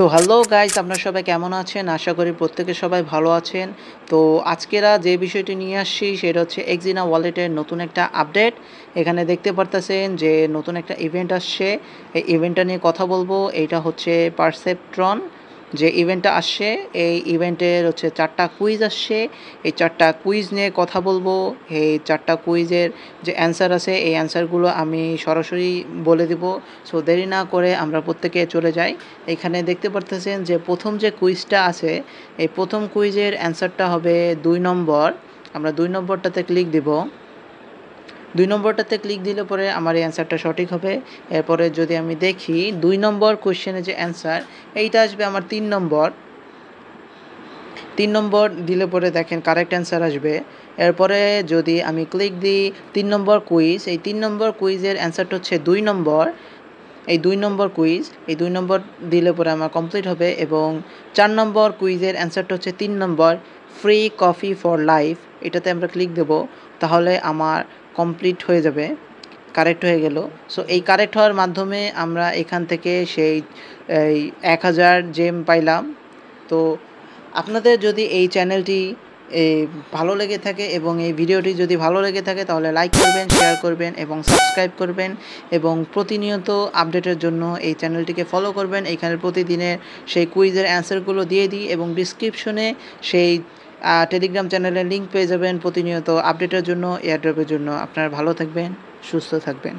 তো hello guys, আপনারা সবাই কেমন আছেন? আশা করি প্রত্যেকে সবাই ভালো আছেন। তো আজকেরা যে বিষয়টি নিয়ে আসছি সেটা হচ্ছে এক্সিনা ওয়ালেটের নতুন একটা আপডেট। এখানে দেখতে পারতেছেন যে নতুন একটা ইভেন্ট আসছে। এই ইভেন্টটা নিয়ে কথা বলবো। এইটা হচ্ছে পারসেপট্রন যে ইভেন্টটা আসছে, এই ইভেন্টের হচ্ছে 4টা কুইজ আসছে। এই 4টা কুইজ নিয়ে কথা বলবো। এই 4টা কুইজের যে অ্যান্সার আছে এই অ্যান্সারগুলো আমি সরাসরি বলে দিব। সো দেরি না করে আমরা প্রত্যেকে চলে যাই। এখানে দেখতে পারতেছেন যে প্রথম যে কুইজটা আছে, এই প্রথম কুইজের অ্যান্সারটা হবে 2 নম্বর। আমরা 2 নম্বরটাতে ক্লিক দিব। 2 নম্বরটাতে ক্লিক দিলে পরে আমার এই অ্যান্সারটা সঠিক হবে। এরপরে যদি আমি দেখি 2 নম্বর কোয়েশ্চেনের যে অ্যান্সার, এইটা আসবে আমার 3 নম্বর। 3 নম্বর দিলে পরে দেখেন কারেক্ট অ্যান্সার আসবে। এরপরে যদি আমি ক্লিক দিই 3 নম্বর কুইজ, এই 3 নম্বর কুইজের অ্যান্সারটা হচ্ছে 2 নম্বর। এই 2 নম্বর কুইজ, এই 2 নম্বর দিলে পরে আমার কমপ্লিট হবে। এবং 4 নম্বর কুইজের অ্যান্সারটা হচ্ছে 3 নম্বর, ফ্রি কফি ফর লাইফ। এটাতে আমরা ক্লিক দেব, তাহলে আমার কমপ্লিট হয়ে যাবে, কারেক্ট হয়ে গেল। সো এই কারেক্ট হওয়ার মাধ্যমে আমরা এখান থেকে সেই 1000 জেম পাইলাম। তো আপনাদের যদি এই চ্যানেলটি ভালো লেগে থাকে এবং এই ভিডিওটি যদি ভালো লেগে থাকে তাহলে লাইক করবেন, শেয়ার করবেন এবং সাবস্ক্রাইব করবেন। এবং প্রতিনিয়ত আপডেটের জন্য এই চ্যানেলটিকে ফলো করবেন। এইখানে প্রতিদিনের সেই কুইজের অ্যান্সারগুলো দিয়ে দিই এবং ডিসক্রিপশনে সেই টেলিগ্রাম চ্যানেলের লিঙ্ক পেয়ে যাবেন প্রতিনিয়ত আপডেটের জন্য, এয়ারড্রপের জন্য। আপনারা ভালো থাকবেন, সুস্থ থাকবেন।